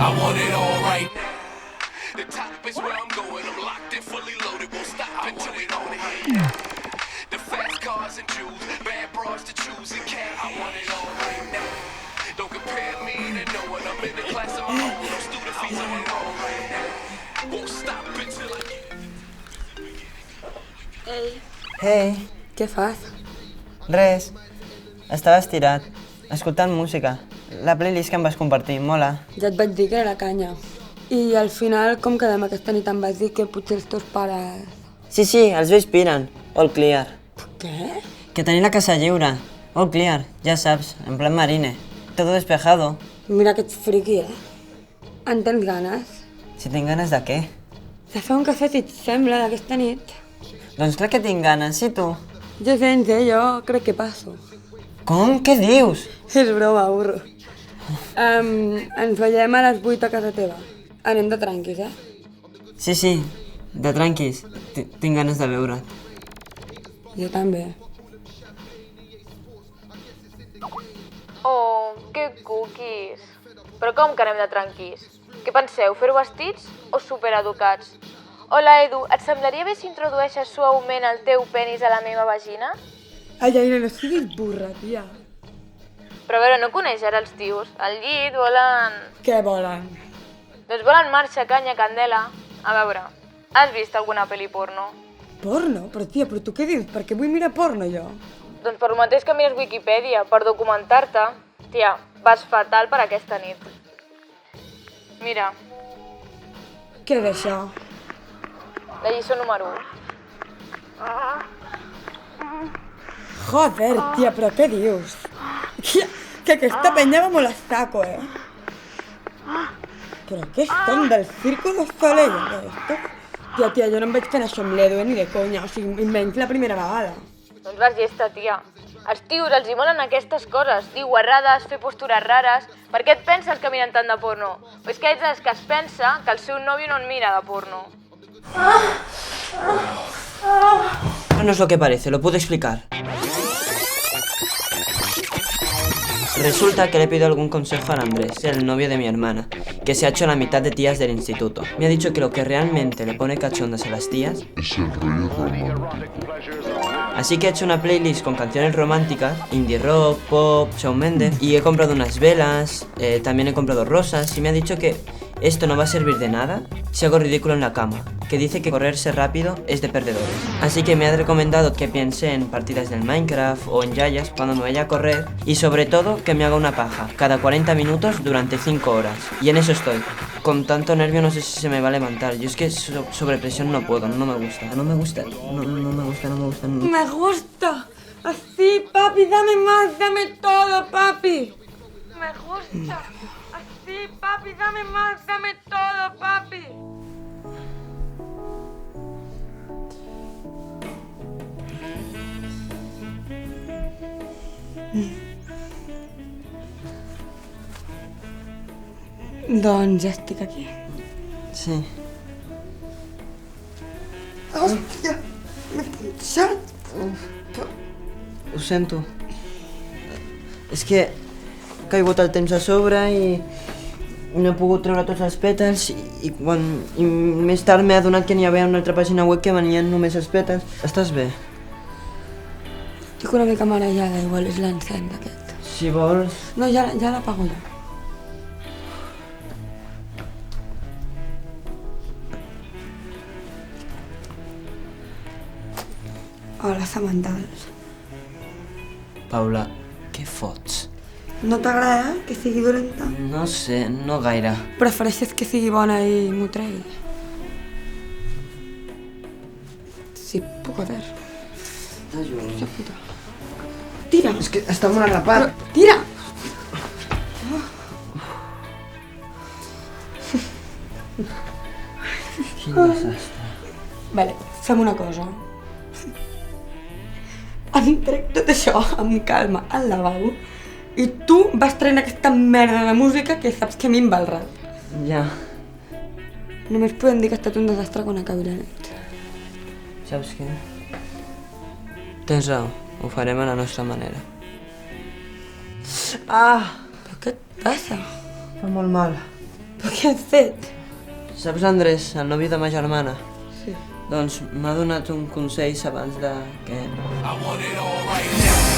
I want it all right now. The top is where I'm going. I'm locked and fully loaded. Won't stop until we own it. The fast cars and jewels, bad bras to choose and cash. I want it all right now. Don't compare me to no one. I'm in the class of my own. No student fees. I want it all right now. Won't stop until I get it. Ei, Hey, què fas? res. Estava estirat, escoltant música. La playlist que em vas compartir, mola. Ja et vaig dir que era la canya. I al final, com quedem aquesta nit, em vas dir que potser els teus pares... Sí, els vells piren. All clear. Què? Que tenim la casa lliure. All clear, ja saps, en plan marine. Todo despejado. Mira que ets friqui, En tens ganes? Si tinc ganes de què? De fer un cafè, si et sembla, d'aquesta nit. Doncs clar que tinc ganes, i tu? Jo sents, jo crec que passo. Com? Què dius? És broma, burro. Ens veiem a les 8 a casa teva. Anem de tranquis, Sí, de tranquis. Tinc ganes de veure't. Jo també. Oh, que cookies. Però com que anem de tranquis? Què penseu, fer-ho vestits o supereducats? Hola, Edu, et semblaria bé si introdueixes suaument el teu penis a la meva vagina? Ai, Aina, no siguis burra, tia. Però a veure, no coneix ara els tios. Al llit volen... Què volen? Doncs volen marxa, canya, candela. A veure, has vist alguna pel·li porno? Porno? Però tia, però tu què dius? Per què vull mirar porno, jo? Doncs per el mateix que mires Wikipedia, per documentar-te. Tia, vas fatal per aquesta nit. Mira, Què és això? la lliçó número 1. Joder, tia, però què dius? Que aquesta penya va molt a saco, Però què som, del Circo de Soleil, esto? Tia, jo no em vaig fer això amb l'Edu, ni de conya, o sigui, menys la primera vegada. Doncs vas llesta, tia. Els tios els hi molen aquestes coses, dir guarrades, fer postures rares... Per què et penses que miren tant de porno? O és que ets els que es pensa que el seu nòvio no en mira de porno. No es lo que parece, lo puedo explicar. Resulta que le pido algún consejo al Andrés, el novio de mi hermana, que se ha hecho la mitad de tías del instituto. Me ha dicho que lo que realmente le pone cachondas a las tías es el rollo romántico. Así que he hecho una playlist con canciones románticas, indie rock, pop, Shawn Mendes, y he comprado unas velas, también he comprado rosas, y me ha dicho que esto no va a servir de nada si hago ridículo en la cama, que dice que correrse rápido es de perdedores. Así que me ha recomendado que piense en partidas del Minecraft o en yayas cuando me vaya a correr, y sobre todo que me haga una paja cada 40 minutos durante 5 horas. Y en eso estoy. Con tanto nervio no sé si se me va a levantar. Yo es que sobre presión no puedo, no me gusta. No me gusta. Me gusta. Así, papi, dame más, dame todo, papi. Me gusta. Así, papi, dame más, dame todo, papi. Doncs ja estic aquí. Sí. Hòstia, m'he punxat. Ho sento. És que ha caigut el temps a sobre i no he pogut treure tots els pètals i més tard m'he adonat que n'hi havia una altra pàgina web que venien només els pètals. Estàs bé? Estic una mica marejada, igual és l'encens aquest. Si vols... No, ja l'apago jo. Hola, sementals. Paula, què fots? No t'agrada que sigui dolenta? No sé, no gaire. Prefereixes que sigui bona i m'ho tregui? Sí, puc haver. T'ajudo. Tira! És que està molt arrapat. Però, tira! Quin desastre. Vale, fem una cosa. Em trec tot això amb calma al lavabo i tu vas traient aquesta merda de música que saps que a mi em va al rat. Ja. Només podem dir que ha estat un desastre quan acabi la nit. Saps què? Tens raó, ho farem a la nostra manera. Però què et passa? Fa molt mal. Però què has fet? Saps l'Andrés, el nòvio de ma germana? Sí. Doncs m'ha donat un consell abans de que... I want it all right now.